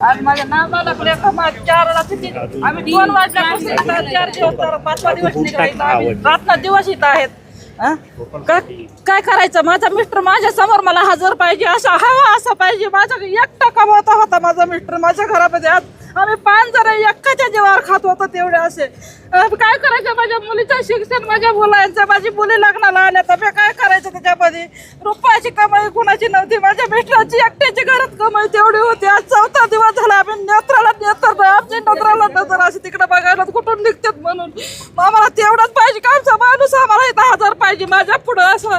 आणि माझ्या नावाला चारला किती आम्ही 2 वाजल्यापासून 4 दिवस 5 दिवस निघाले आम्ही रात्र दिवस इथं आहेत. काय करायचं? माझा मिस्टर माझ्या समोर मला हजर पाहिजे, असं हवा असं पाहिजे. माझा एकटा कमवता होता माझा मिस्टर माझ्या घरामध्ये. आज आम्ही 5 जण एकाच्या जीवावर खात होतो तेवढे असे. काय करायचं? माझ्या मुलीचं शिक्षण, माझ्या मुलांचं, माझी मुली लग्नाला आल्या तर मी काय करायचं? त्याच्यामध्ये रुपयाची कमाई कुणाची नव्हती. माझ्या मिस्टरांची एकट्याची घरात कमाई तेवढी होती. आज 4था दिवस झाला आम्ही नेत्राला नेत्र आमची नजराला नजर अशी तिकडे बघायला कुठून निघतात म्हणून. आम्हाला तेवढंच पाहिजे का आमचा माणूस आम्हाला इथं हजर पाहिजे माझ्या पुढं. असं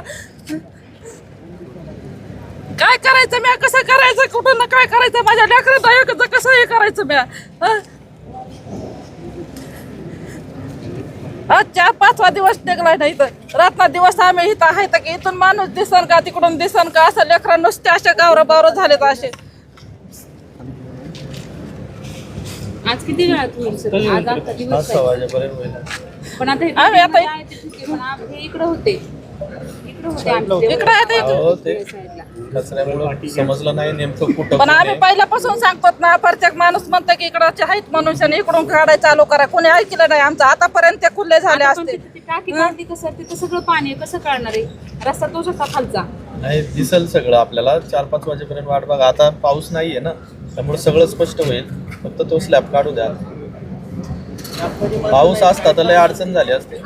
काय करायचं? मी कसं करायचं? कुठून ना काय करायचं? माझ्या लेकराचं कसं हे करायचं? मी आज 4-5वा दिवस निघलाय नाही तर रात्र दिवस आम्ही इथं आहे तर की इथून माणूस दिसन का तिकडून दिसन का असं लेकरा नुसते असे गावरं बावरं झालेत असे. आज किती वेळात होईल सर? आज आता दिवस पण आता आम्ही आता इकडे होते समजलं नाही नेमकं कुठं. पण आम्ही पहिल्यापासून सांगतो ना, प्रत्येक माणूस म्हणतो की इकडचे आहेत मनुष्याने इकडून काढायला चालू करा. कोणी ऐकलं नाही आमचं. आतापर्यंत ते खुले झाले असते. टाकी काढली कसं तिथं सगळं पाणी कसं काढणार आहे? रस्ता तोच होता खालचा. नाही दिसल सगळं आपल्याला. 4-5 वाजेपर्यंत वाट बघा. आता पाऊस नाहीये ना, त्यामुळे सगळं स्पष्ट होईल. फक्त तो स्लॅब काढू द्या. पाऊस असता तर लय अडचण झाली असते.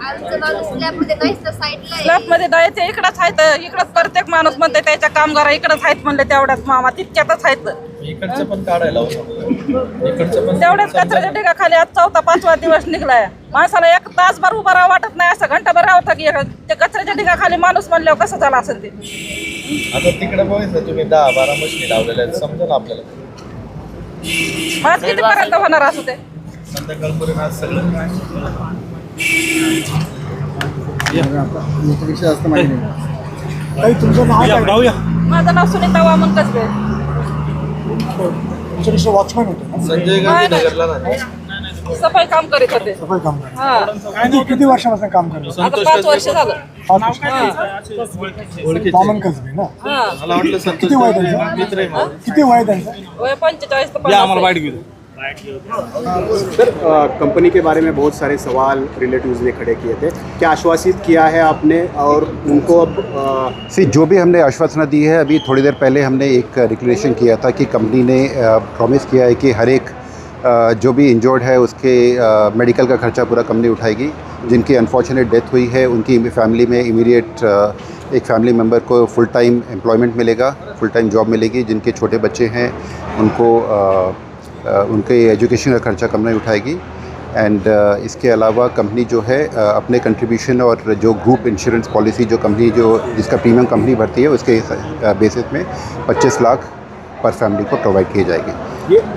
स्लॅब मध्ये नाही ते इकडंच आहेत. इकडंच प्रत्येक माणूस म्हणते त्याच्या कामगार इकडंच आहेत म्हणले तेवढ्याच मामा तितक्यातच आहेत. इकडचं पण काढायला इकडचं पण तेवढ्याच कचऱ्याच्या ढिगाखाली आज 4था-5वा दिवस निघलाय. माणसाला 1 तासभर उभा राहावं वाटत नाही. असं घंटाभर राहता की ते कचऱ्याच्या ढिगाखाली माणूस म्हणल्यावर कसं झालं असेल ते. आता तिकडे बघायचं तुम्ही 10-12 मशिनी लावलेल्या आहेत. समजा ना आपल्याला आज कितीपर्यंत होणार असं ते. संध्याकाळपर्यंत आज सगळं माझं नाव सुनीता वामन कसबे. वॉचमॅन होते. संजय गांधी नगरला नाही. सफाई काम करीत होते. सफाई काम हा किती वर्षापासून काम करतो? आता 5 वर्ष झालं. वामन कसबे ना? हा मला वाटलं संतोष किती वय त्यांचं? मित्र आहे माझा. किती वय त्यांचं? वय 45 ते 50. सर कंपनी के बारे में बहुत सारे सवाल रिलेटिव्स ने खड़े किए थे, क्या आश्वासित किया है आपने और उनको अब जो भी हमने आश्वासना दी है, अभी थोड़ी देर पहले हमने एक डिक्लेरेशन किया था कि कंपनी ने प्रॉमिस किया है कि हर एक जो भी इंजर्ड है उसके मेडिकल का खर्चा पूरा कंपनी उठाएगी. जिनकी अनफॉर्चुनेट डेथ हुई है उनकी फैमिली में इमीडिएट एक फैमिली मेम्बर को फुल टाइम एम्प्लॉयमेंट मिलेगा, फुल टाइम जॉब मिलेगी. जिनके छोटे बच्चे हैं उनको उनके एजुकेशन का खर्चा कंपनी उठाएगी. एंड इसके अलावा कंपनी जो है अपने कंट्रीब्यूशन और जो ग्रुप इंश्योरेंस पॉलिसी जो कंपनी जिसका प्रीमियम कंपनी भरती है उसके बेसिस में 25 लाख पर फैमिली को प्रोवाइड किए जाएगी.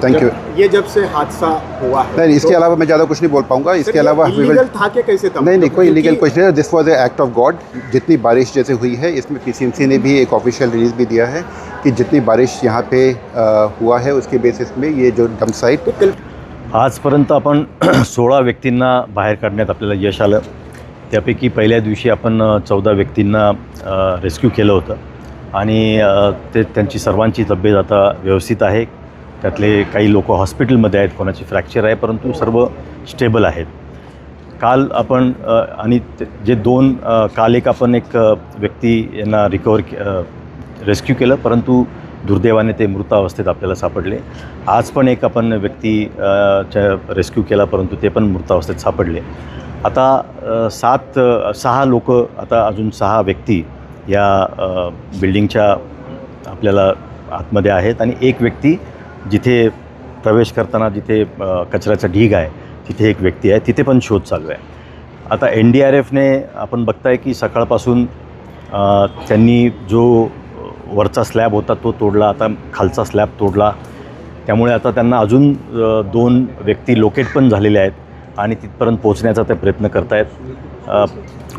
Thank you. ये जब से हादसा हुआ है नहीं, इसके अलावा मैं ज़्यादा कुछ नहीं बोल पाऊँगा. इसके अलावा इलीगल था कि कैसे था? नहीं, कोई इलीगल कुछ नहीं. This was a act of God. जितनी बारिश जैसे हुई है इसमें PCMC ने भी एक ऑफिशियल रिलीज़ भी दिया है कि जितनी बारिश यहाँ पे हुआ है उसके बेसिस में ये जो डंप साइट. आजपर्यंत आपण 16 व्यक्तींना बाहेर काढण्यात आपल्याला यश आलं. त्यापैकी पहिल्या दिवशी आपण 14 व्यक्तींना रेस्क्यू केलं होतं आणि त्यांची सर्वांची तब्येत आता व्यवस्थित आहे. त्यातले काही लोक हॉस्पिटलमध्ये आहेत, कोणाची फ्रॅक्चर आहे, परंतु सर्व स्टेबल आहेत. काल आपण आणि जे 2 काल एक आपण एक व्यक्ती यांना रेस्क्यू केलं, परंतु दुर्दैवाने ते मृतावस्थेत आपल्याला सापडले. आज पण एक आपण रेस्क्यू केला, परंतु ते पण मृतावस्थेत सापडले. आता 6 लोक आता अजून 6 व्यक्ती या बिल्डिंगच्या आपल्याला आतमध्ये आहेत आणि एक व्यक्ती जिथे प्रवेश करताना जिथे कचऱ्याचा ढीग आहे तिथे एक व्यक्ती आहे, तिथे पण शोध चालू आहे. आता NDRFने आपण बघताय की सकाळपासून त्यांनी जो वरचा स्लॅब होता तो तोडला, आता खालचा स्लॅब तोडला. त्यामुळे आता त्यांना अजून 2 व्यक्ती लोकेट पण झालेले आहेत आणि तिथपर्यंत पोहोचण्याचा ते प्रयत्न करत आहेत.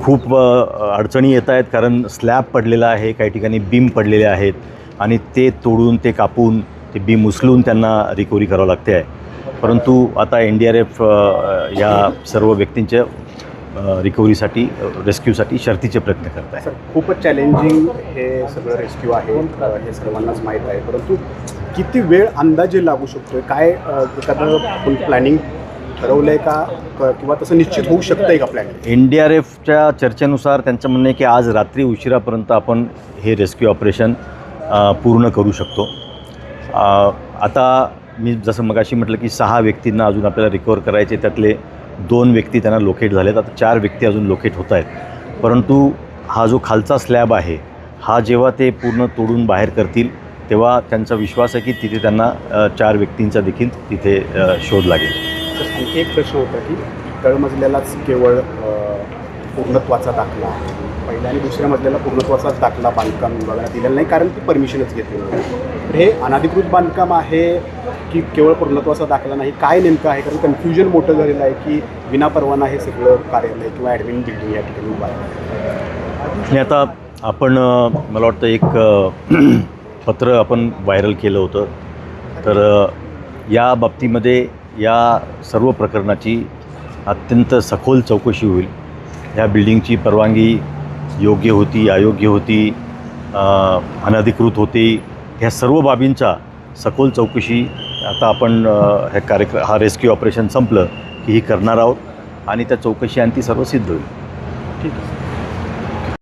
खूप अडचणी येत आहेत कारण स्लॅब पडलेला आहे, काही ठिकाणी बीम पडलेले आहेत आणि ते तोडून ते कापून ते बीम उचलून त्यांना रिकव्हरी करावं लागते आहे. परंतु आता NDRF या सर्व व्यक्तींच्या रिकव्हरीसाठी रेस्क्यूसाठी शर्थीचे प्रयत्न करत आहे. सर खूपच चॅलेंजिंग हे सगळं रेस्क्यू आहे, हे सर्वांनाच माहीत आहे. परंतु किती वेळ अंदाजे लागू शकतोय? काय एखादं आपण प्लॅनिंग ठरवलं आहे का, किंवा तसं निश्चित होऊ शकतं आहे का प्लॅनिंग? NDRFच्या चर्चेनुसार त्यांचं म्हणणं आहे की आज रात्री उशिरापर्यंत आपण हे रेस्क्यू ऑपरेशन पूर्ण करू शकतो. आता मी जसं मगाशी म्हटलं की 6 व्यक्तींना अजून आपल्याला रिकवर करायचे, त्यातले 2 व्यक्ती त्यांना लोकेट झालेत. आता 4 व्यक्ती अजून लोकेट होत आहेत. परंतु हा जो खालचा स्लॅब आहे हा जेव्हा ते पूर्ण तोडून बाहेर करतील तेव्हा त्यांचा विश्वास आहे की तिथे त्यांना 4 व्यक्तींचा देखील तिथे शोध लागेल. आणखी एक प्रश्न होता की तळमजल्यालाच केवळ पूर्णत्वाचा दाखला आहे, पहिल्या आणि दुसऱ्या मजल्याला पूर्णत्वाचाच दाखला बांधकाम विभागाला दिलेला नाही कारण ती परमिशनच घेतली नाही. तर हे अनधिकृत बांधकाम आहे की केवळ पूर्णत्वाचा दाखला नाही, काय नेमकं आहे? कारण कन्फ्युजन मोठं झालेलं आहे की विनापरवाना हे सगळं कार्यालय किंवा ॲडमिन बिल्डिंग या ठिकाणी उभं आहे. आणि आता आपण मला वाटतं एक पत्र आपण व्हायरल केलं होतं. तर या बाबतीमध्ये या सर्व प्रकरणाची अत्यंत सखोल चौकशी होईल. ह्या बिल्डिंगची परवानगी योग्य होती, अयोग्य होती, अनधिकृत होती, ह्या सर्व बाबींचा सखोल चौकशी आता आपण हा रेस्क्यू ऑपरेशन संपलं की ही करणार आहोत आणि त्या चौकशी आणि ती सर्व सिद्ध होईल. ठीक आहे.